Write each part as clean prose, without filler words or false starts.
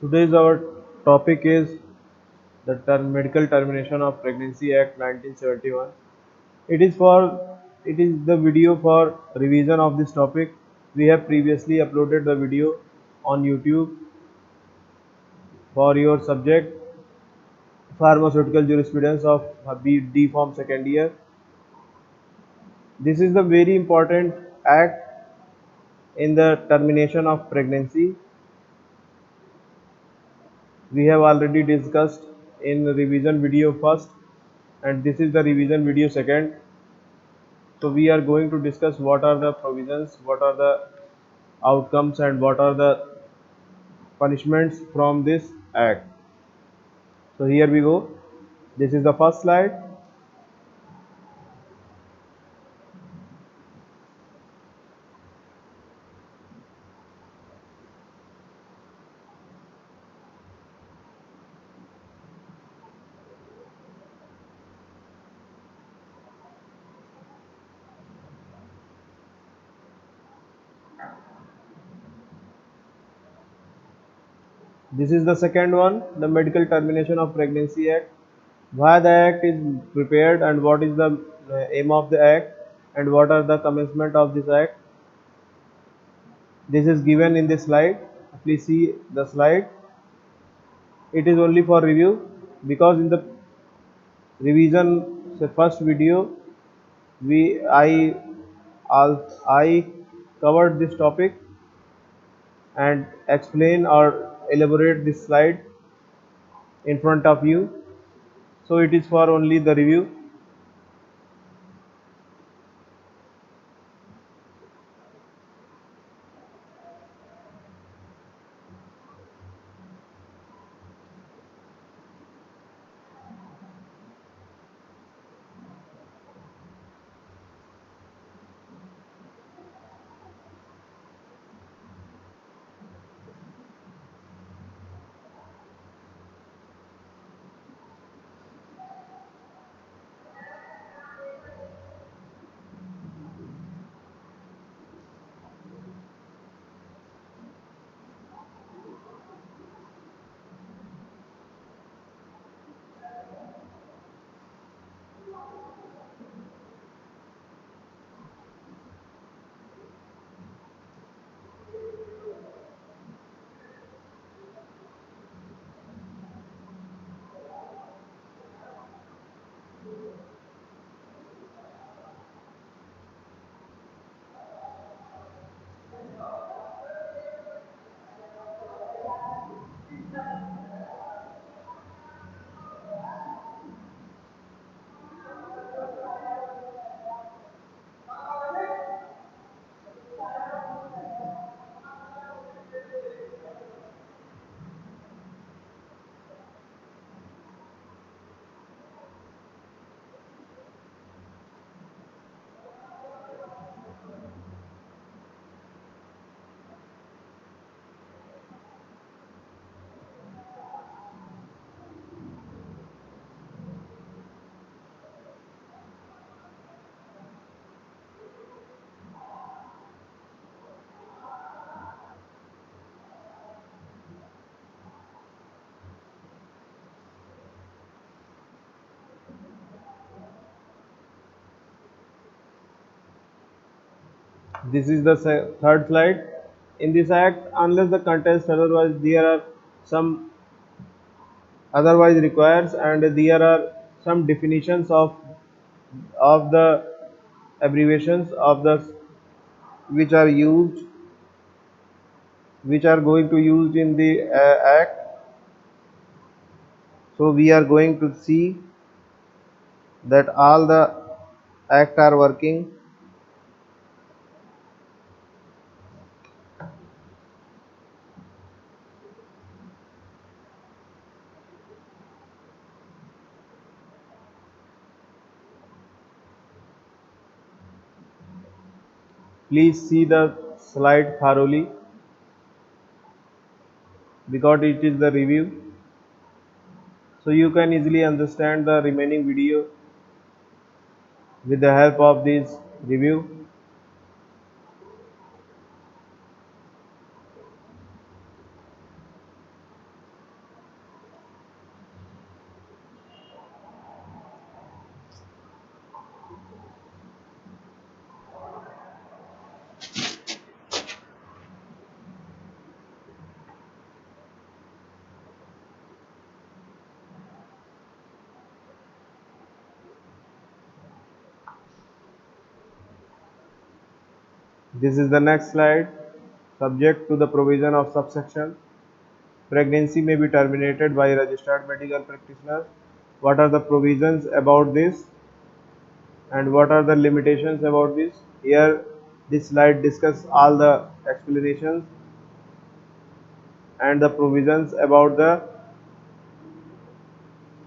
Today's our topic is the Medical Termination of Pregnancy Act 1971. It is for it is the video for revision of this topic. We have previously uploaded the video on YouTube for your subject Pharmaceutical Jurisprudence of D Form second year. This is the very important act in the termination of pregnancy. We have already discussed in revision video first, and this is the revision video second. So we are going to discuss what are the provisions, what are the outcomes, and what are the punishments from this act. So here we go. This is the first slide. This is the second one, the Medical Termination of Pregnancy Act. Why the act is prepared and what is the aim of the act and what are the commencement of this act. This is given in this slide. Please see the slide. It is only for review because in the revision first video I covered this topic and explain or elaborate this slide in front of you, so it is for only the review. This is the third slide. In this act, unless the contest otherwise there are some otherwise requires, and there are some definitions of the abbreviations of the which are used, which are going to used in the act. So we are going to see that all the act are working. Please see the slide thoroughly because it is the review, so you can easily understand the remaining video with the help of this review. This is the next slide. Subject to the provision of subsection. Pregnancy may be terminated by a registered medical practitioner. What are the provisions about this and what are the limitations about this? Here, this slide discuss all the explanations and the provisions about the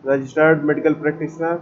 registered medical practitioner.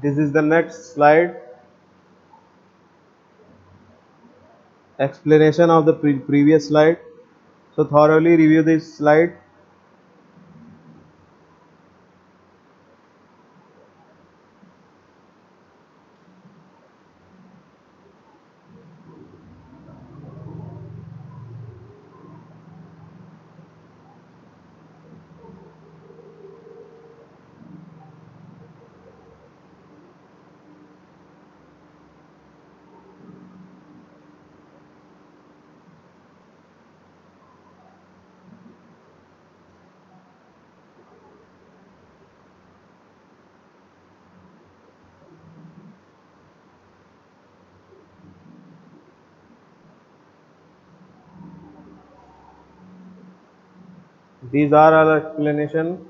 This is the next slide. Explanation of the previous slide. So thoroughly review this slide. These are our explanation.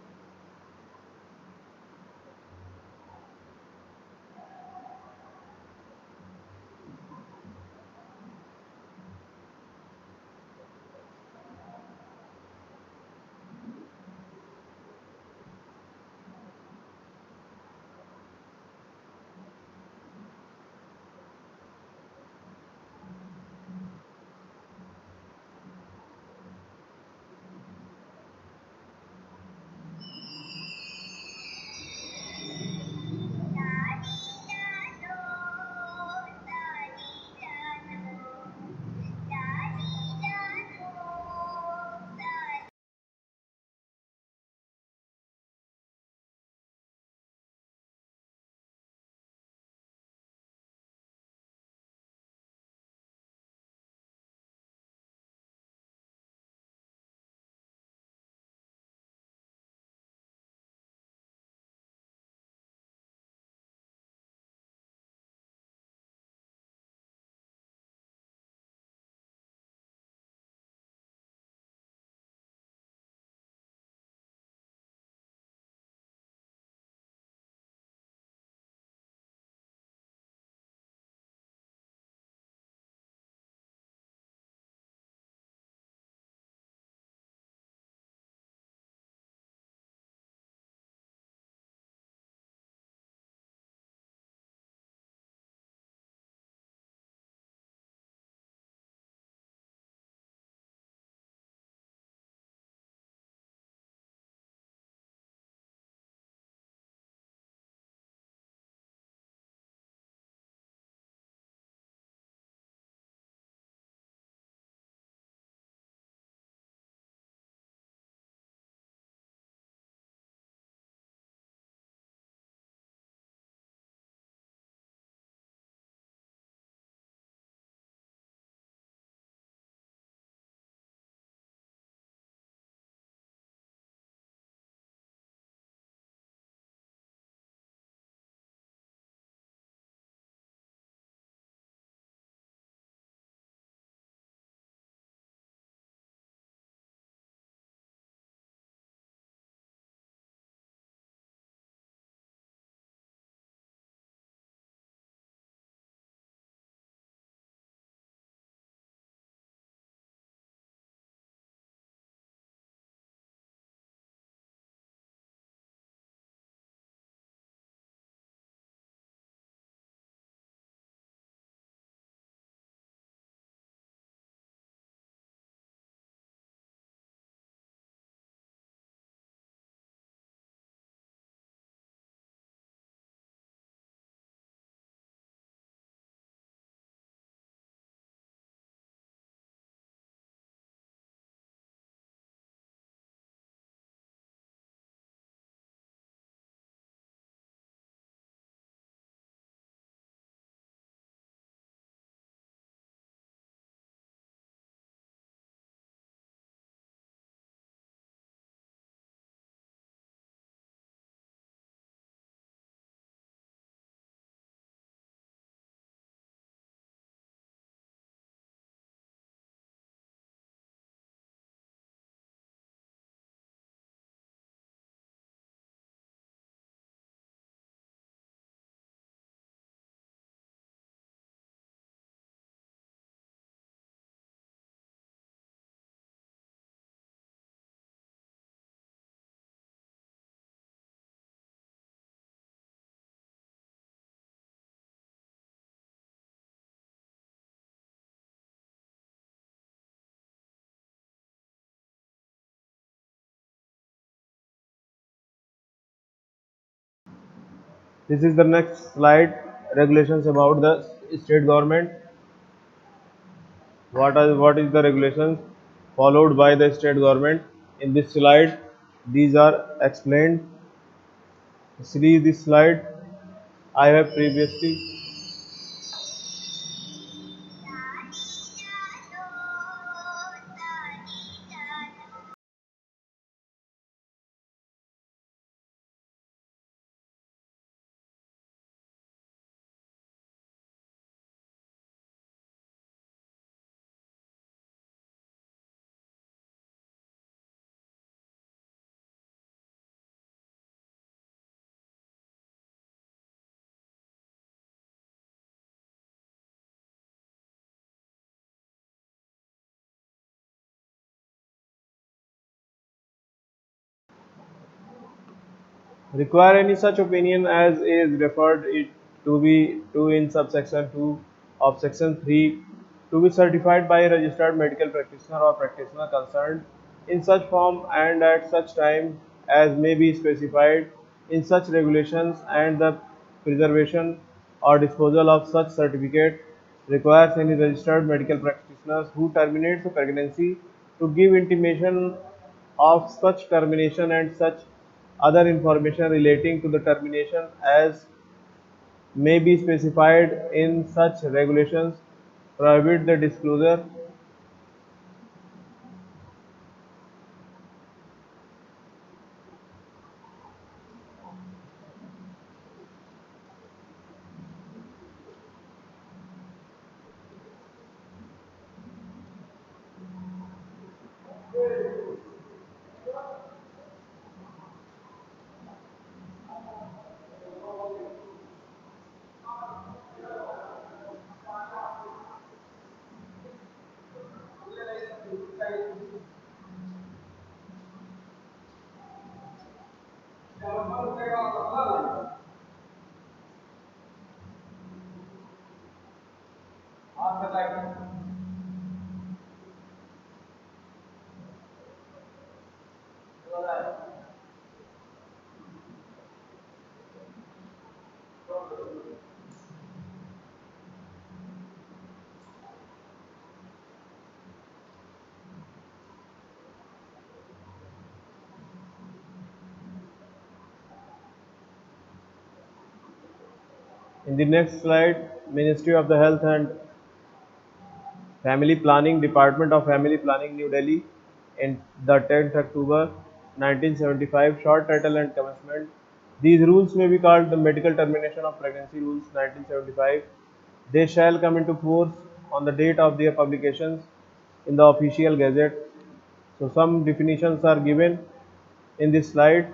This is the next slide. Regulations about the state government. What is the regulations followed by the state government? In this slide, these are explained. See this slide. I have previously. Require any such opinion as is referred it to be to in subsection 2 of section 3 to be certified by a registered medical practitioner or practitioner concerned in such form and at such time as may be specified in such regulations, and the preservation or disposal of such certificate requires any registered medical practitioners who terminates a pregnancy to give intimation of such termination and such other information relating to the termination as may be specified in such regulations, prohibit the disclosure. In the next slide, Ministry of the Health and Family Planning, Department of Family Planning, New Delhi, in the 10th October 1975, short title and commencement. These rules may be called the Medical Termination of Pregnancy Rules 1975. They shall come into force on the date of their publications in the official gazette. So some definitions are given in this slide.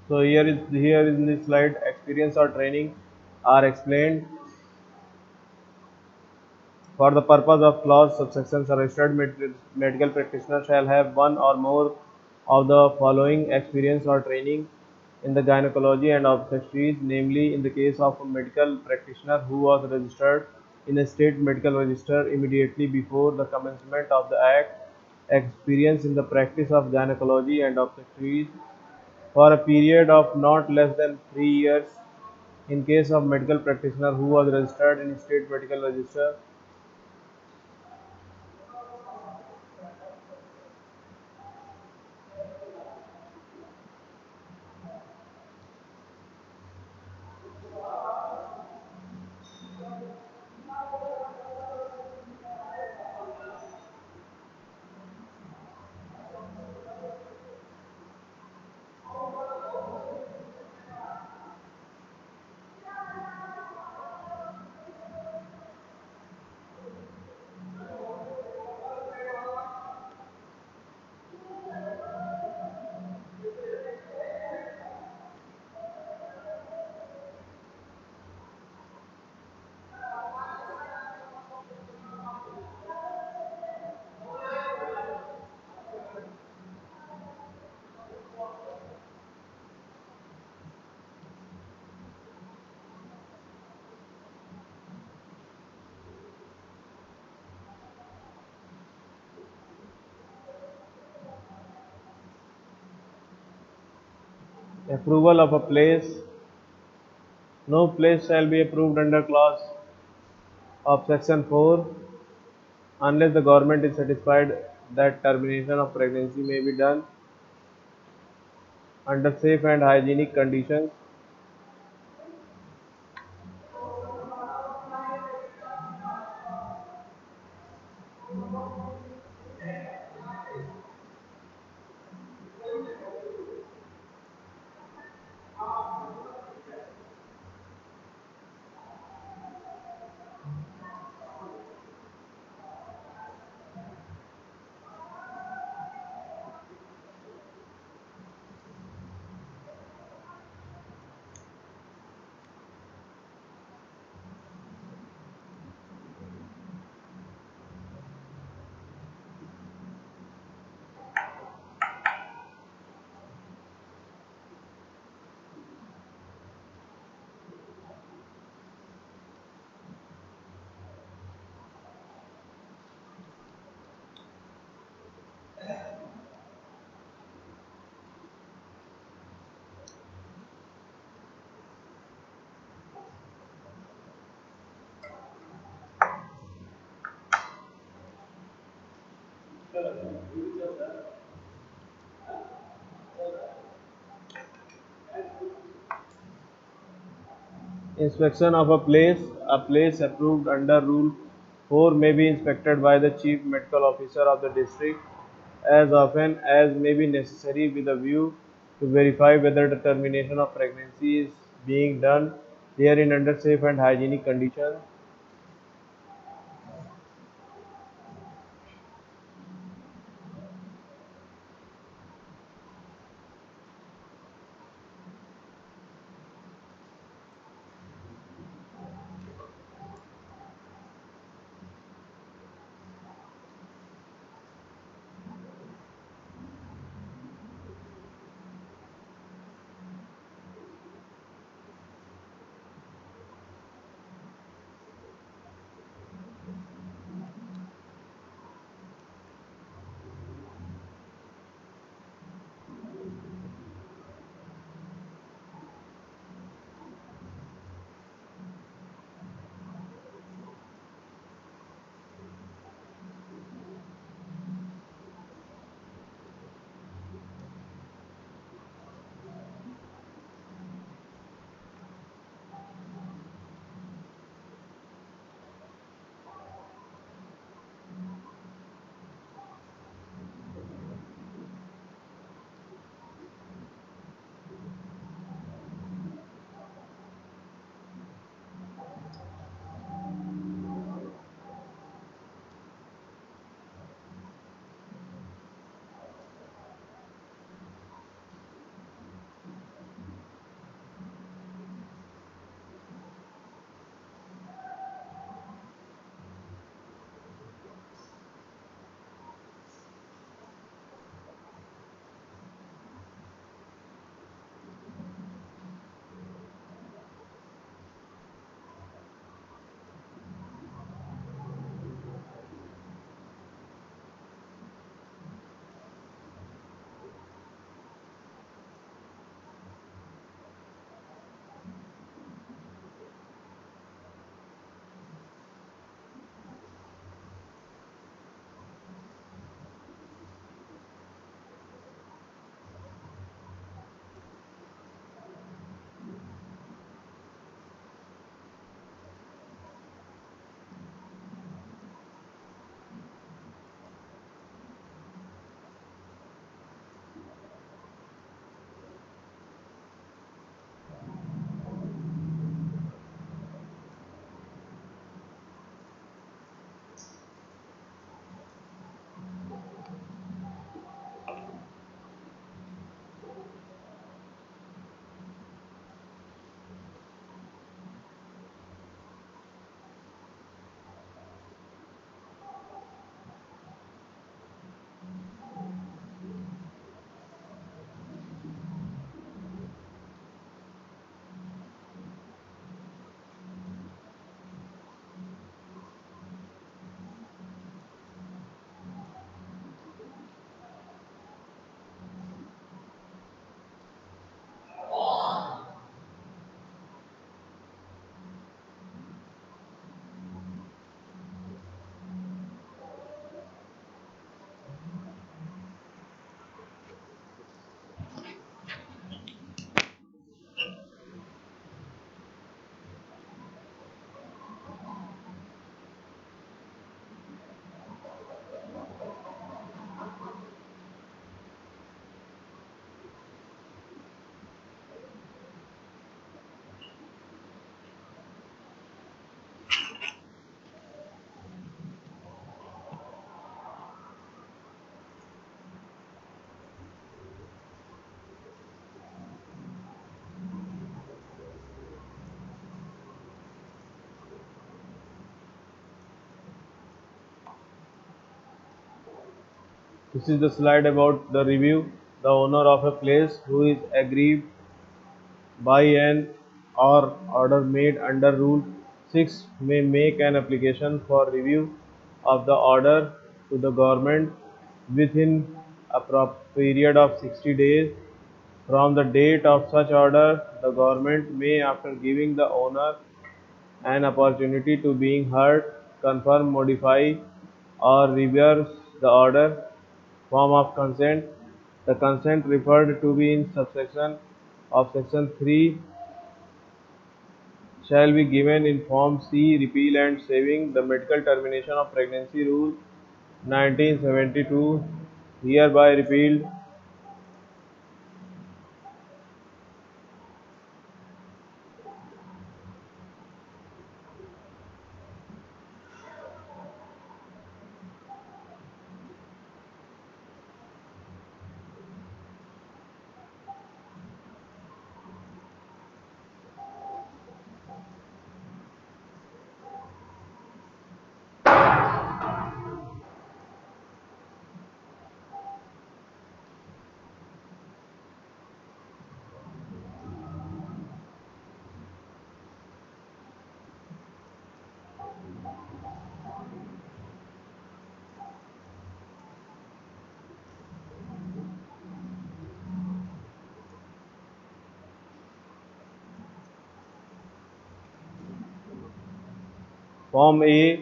So here in this slide, experience or training are explained. For the purpose of clause subsections, a registered medical practitioner shall have one or more of the following experience or training in the gynecology and obstetrics, namely in the case of a medical practitioner who was registered in a state medical register immediately before the commencement of the act, experience in the practice of gynecology and obstetrics for a period of not less than 3 years in case of medical practitioner who was registered in state medical register. Approval of a place. No place shall be approved under clause of section 4 unless the government is satisfied that termination of pregnancy may be done under safe and hygienic conditions. Inspection of a place approved under Rule 4 may be inspected by the Chief Medical Officer of the district as often as may be necessary with a view to verify whether the termination of pregnancy is being done therein under safe and hygienic conditions. This is the slide about the review. The owner of a place who is aggrieved by an or order made under Rule 6 may make an application for review of the order to the government within a period of 60 days from the date of such order. The government may, after giving the owner an opportunity to being heard, confirm, modify, or reverse the order. Form of consent. The consent referred to be in subsection of section 3 shall be given in Form C. Repeal and saving the medical termination of pregnancy rule 1972 hereby repealed. Form A.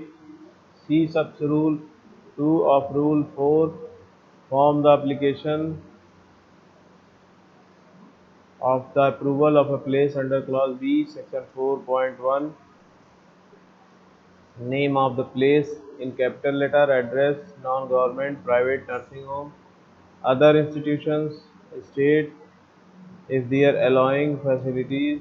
See Rule 2 of Rule 4. Form the application of the approval of a place under Clause B, Section 4.1. Name of the place in capital letter, address, non-government, private nursing home, other institutions, state, if they are allowing facilities.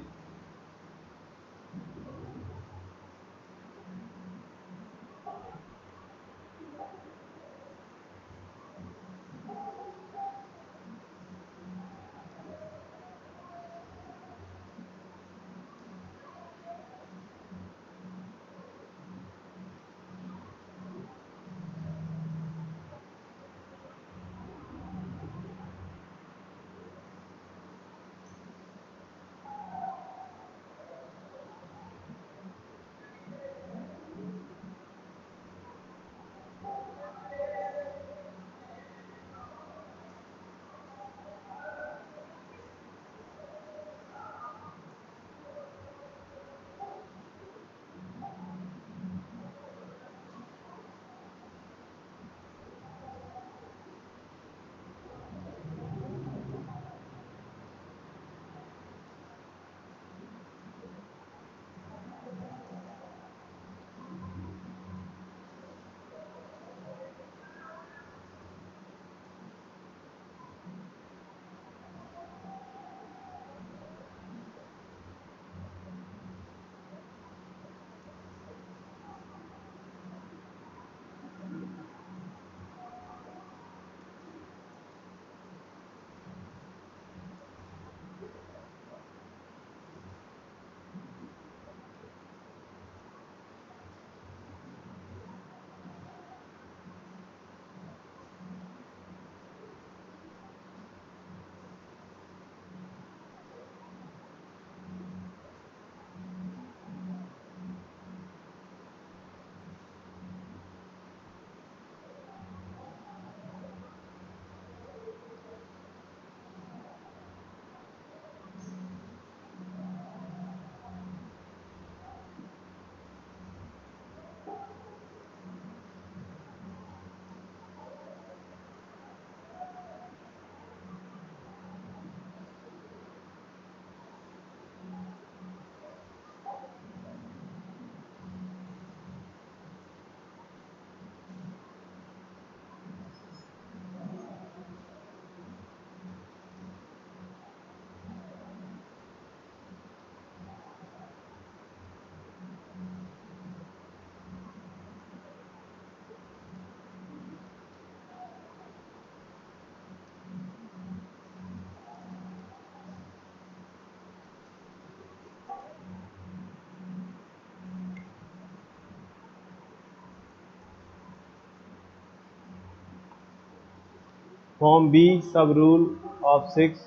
Form B, sub-rule of 6.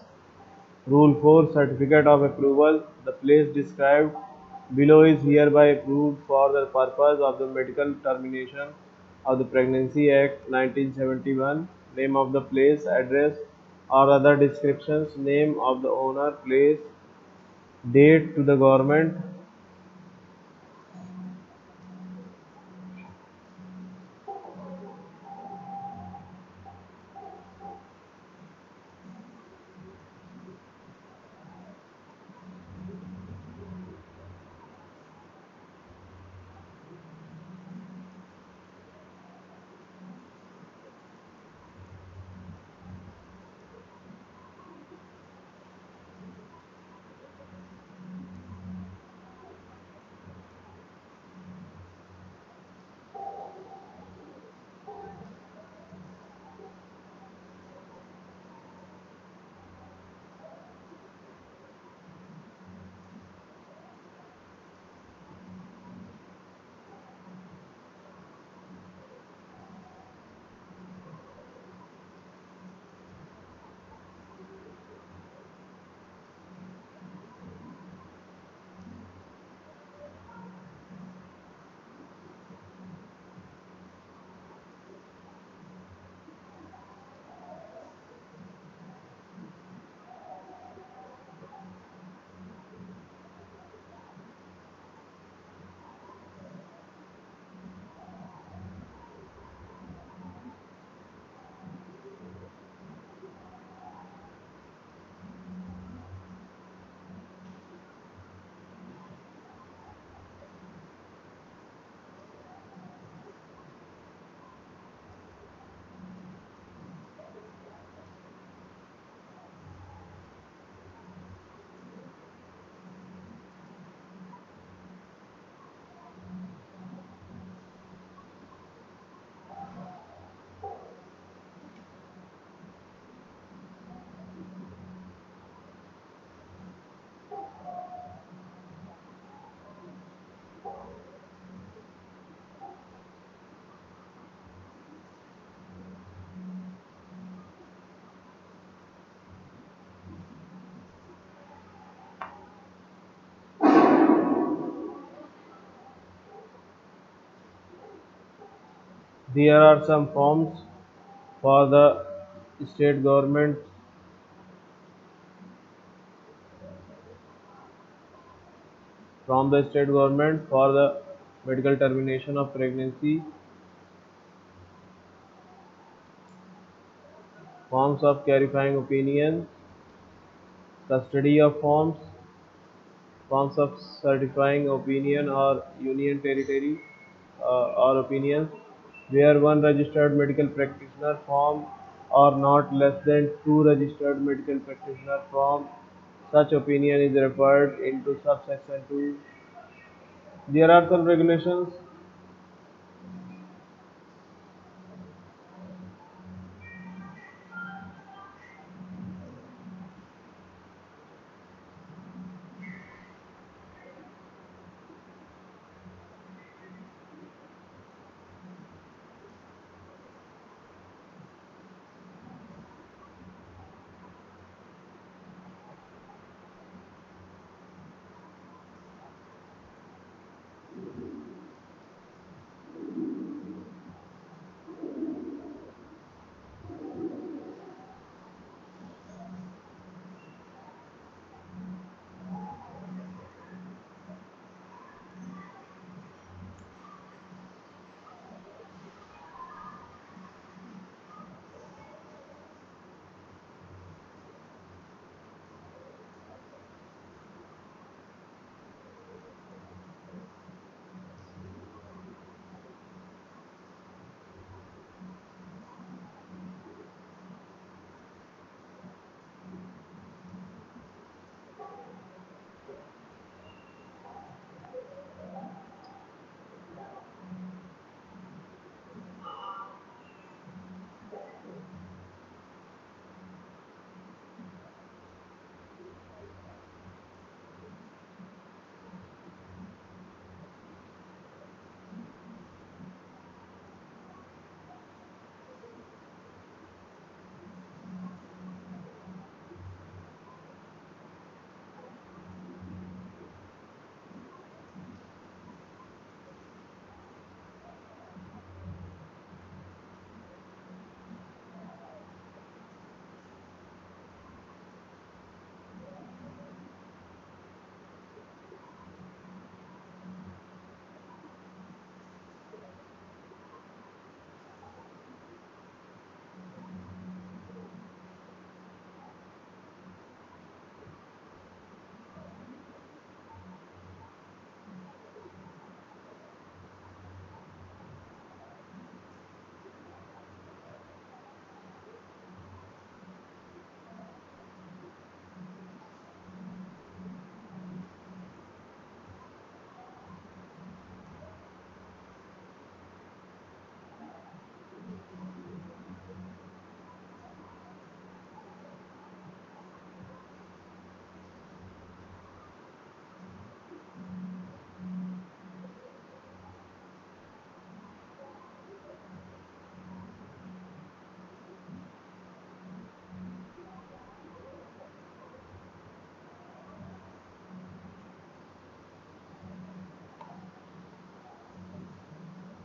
Rule 4, certificate of approval. The place described below is hereby approved for the purpose of the medical termination of the Pregnancy Act 1971. Name of the place, address or other descriptions, name of the owner, place, date to the government. There are some forms for the state government from the state government for the medical termination of pregnancy, forms of clarifying opinion, custody of forms, forms of certifying opinion or union territory or opinions, where one registered medical practitioner form or not less than two registered medical practitioner form. Such opinion is referred into subsection 2. There are some regulations.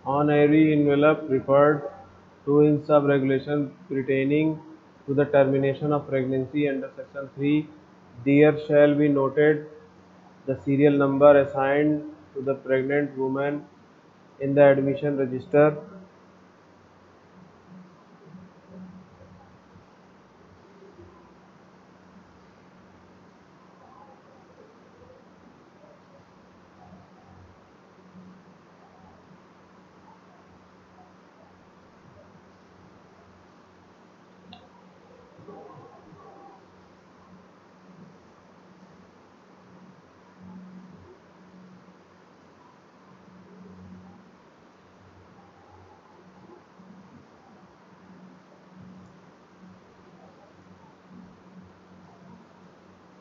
On every envelope referred to in sub-regulation pertaining to the termination of pregnancy under Section 3, there shall be noted the serial number assigned to the pregnant woman in the admission register.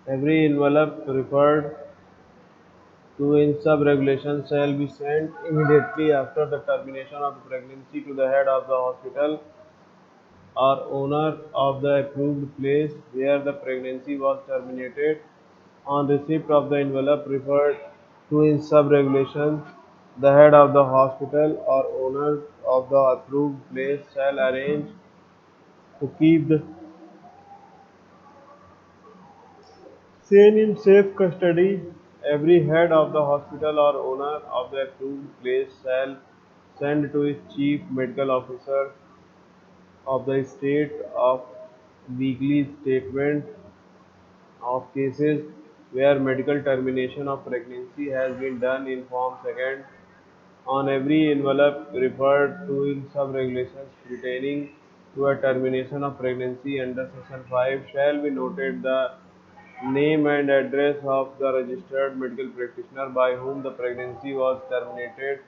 Every envelope referred to in sub-regulation shall be sent immediately after the termination of the pregnancy to the head of the hospital or owner of the approved place where the pregnancy was terminated. On receipt of the envelope referred to in sub-regulation, the head of the hospital or owner of the approved place shall arrange to keep the same in safe custody. Every head of the hospital or owner of the approved place shall send to his chief medical officer of the state of weekly statement of cases where medical termination of pregnancy has been done in Form 2nd on every envelope referred to in sub-regulations pertaining to a termination of pregnancy under Section 5 shall be noted the name and address of the registered medical practitioner by whom the pregnancy was terminated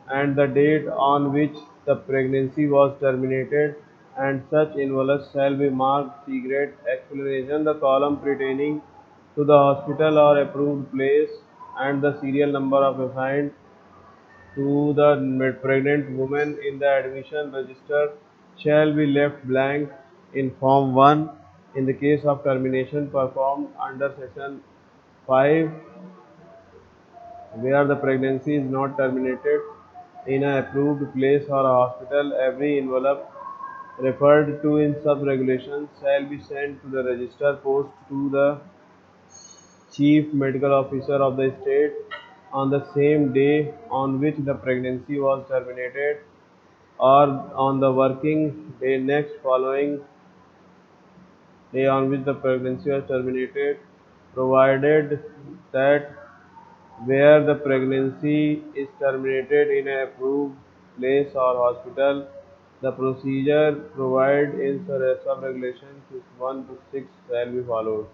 and the date on which the pregnancy was terminated, and such envelopes shall be marked secret. Explanation: the column pertaining to the hospital or approved place and the serial number of assigned to the pregnant woman in the admission register shall be left blank in Form 1 in the case of termination performed under Section 5 where the pregnancy is not terminated in an approved place or a hospital. Every envelope referred to in sub-regulations shall be sent to the register post to the chief medical officer of the state on the same day on which the pregnancy was terminated or on the working day next following day on which the pregnancy was terminated, provided that where the pregnancy is terminated in an approved place or hospital, the procedure provided in sub-regulations 1 to 6 shall be followed.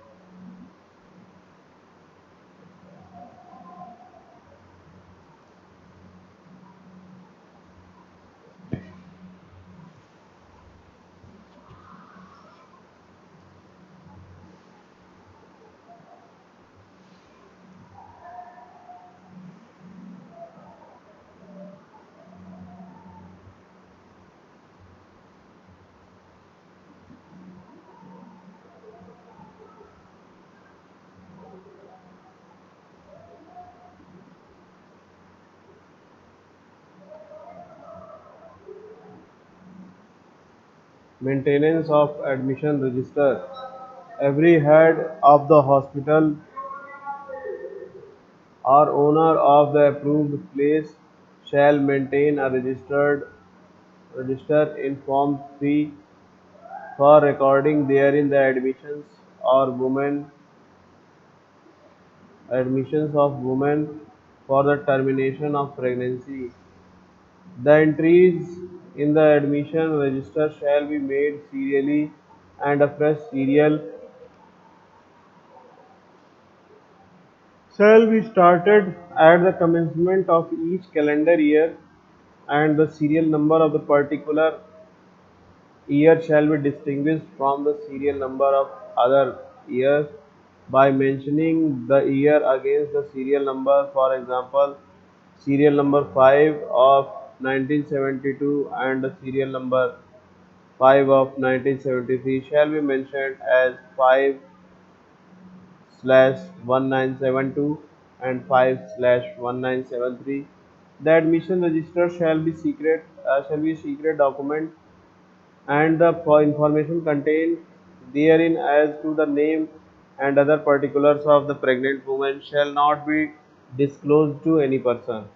Maintenance of admission register. Every head of the hospital or owner of the approved place shall maintain a register in Form 3 for recording therein the admissions of women for the termination of pregnancy. The entries in the admission register shall be made serially and a fresh serial shall be started at the commencement of each calendar year, and the serial number of the particular year shall be distinguished from the serial number of other years by mentioning the year against the serial number. For example, serial number 5 of 1972 and the serial number 5 of 1973 shall be mentioned as 5/1972 and 5/1973. The admission register shall be a secret document, and the information contained therein as to the name and other particulars of the pregnant woman shall not be disclosed to any person.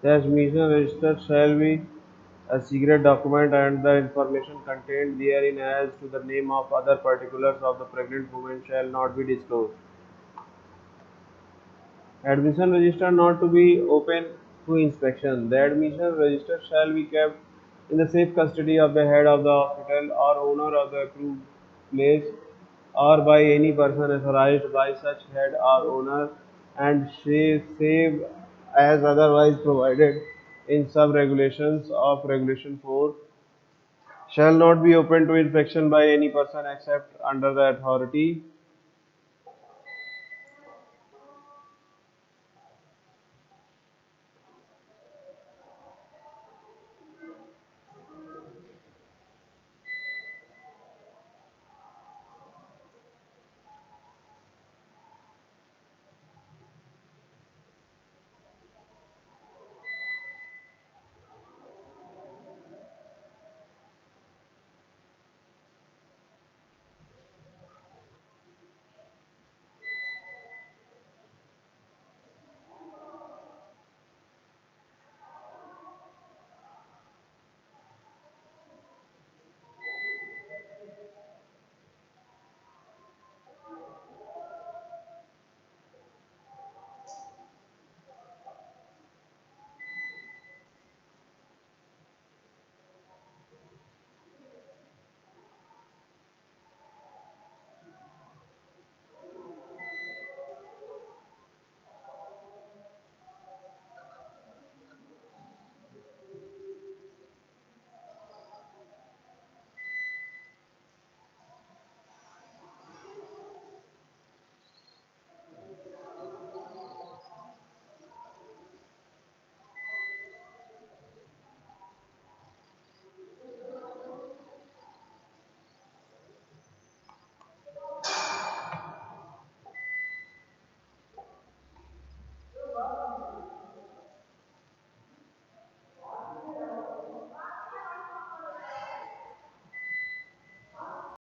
The admission register shall be a secret document, and the information contained therein as to the name of other particulars of the pregnant woman shall not be disclosed. Admission register not to be open to inspection. The admission register shall be kept in the safe custody of the head of the hospital or owner of the approved place, or by any person authorized by such head or owner, and save as otherwise provided in sub regulations of Regulation 4, shall not be open to inspection by any person except under the authority